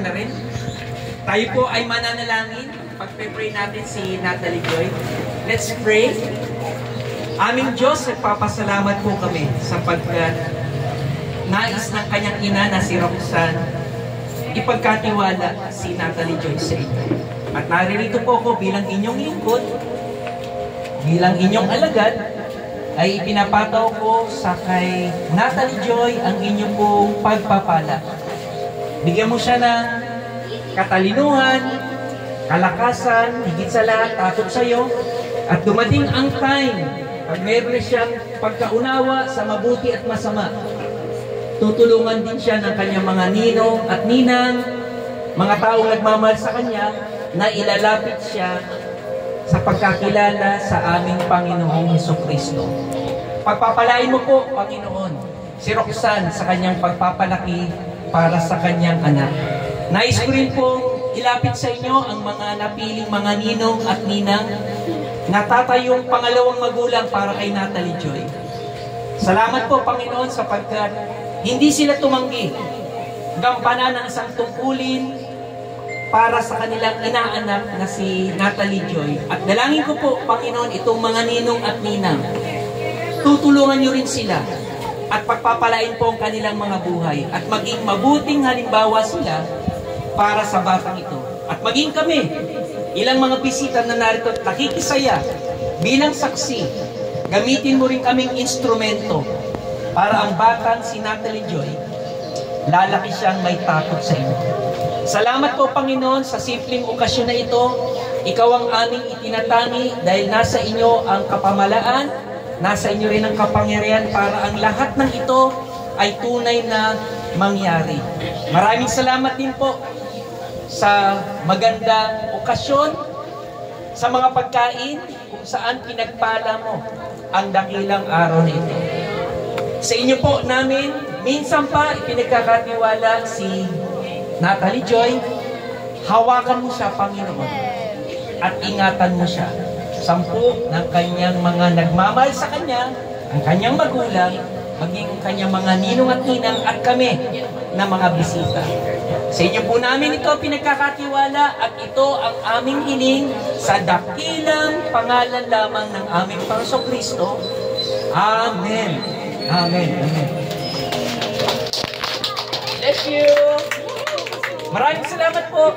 mo na rin. Tayo po ay mananalangin. Pag-pray natin si Natalie Joy. Let's pray. Aming Diyos, nagpapasalamat po kami sapagkat nais ng kanyang ina na si Roxanne ipagkatiwala si Natalie Joy sa ito. At naririto po ako bilang inyong lingkod, bilang inyong alagad, ay ipinapataw ko sa kay Natalie Joy ang inyong pong pagpapala. Bigyan mo siya ng katalinuhan, kalakasan, higit sa lahat, takot sa iyo, at dumating ang time, pag meron siyang pagkaunawa sa mabuti at masama, tutulungan din siya ng kanyang mga ninong at ninang, mga taong nagmamahal sa kanya, na ilalapit siya sa pagkakilala sa aming Panginoong Hesukristo. Pagpapalain mo po, Panginoon, si Roxanne sa kanyang pagpapalaki para sa kanyang anak. Nais ko rin po ilapit sa inyo ang mga napiling mga ninong at ninang na tatayong pangalawang magulang para kay Natalie Joy. Salamat po, Panginoon, sapagkat hindi sila tumanggi. Gampanan ng isang tungkulin para sa kanilang inaanak na si Natalie Joy. At dalangin ko po, Panginoon, itong mga ninong at ninang, tutulungan niyo rin sila at pagpapalain po ang kanilang mga buhay at maging mabuting halimbawa sila para sa batang ito. At maging kami, ilang mga bisita na narito at nakikisaya bilang saksi, gamitin mo rin kaming instrumento para ang batang si Natalie Joy, lalaki siyang may takot sa iyo. Salamat po, Panginoon, sa simpleng okasyon na ito. Ikaw ang aming itinatangi dahil nasa inyo ang kapamalaan, nasa inyo rin ang kapangyarihan para ang lahat ng ito ay tunay na mangyari. Maraming salamat din po sa magandang okasyon, sa mga pagkain kung saan pinagpala mo ang dakilang araw na ito. Sa inyo po namin, minsan pa ipinagkakatiwala si Natalie Joy. Hawakan mo siya, Panginoon, at ingatan mo siya. 10 ng kanyang mga nagmamahal sa kanya, ang kanyang magulang, maging ang kanyang mga ninong at ninang at kami na mga bisita. Sa inyo po namin ito pinagkakatiwala at ito ang aming hiling sa dakilang pangalan lamang ng aming Panginoong Kristo. Amen. Amen. Amen. Bless you. Maraming salamat po.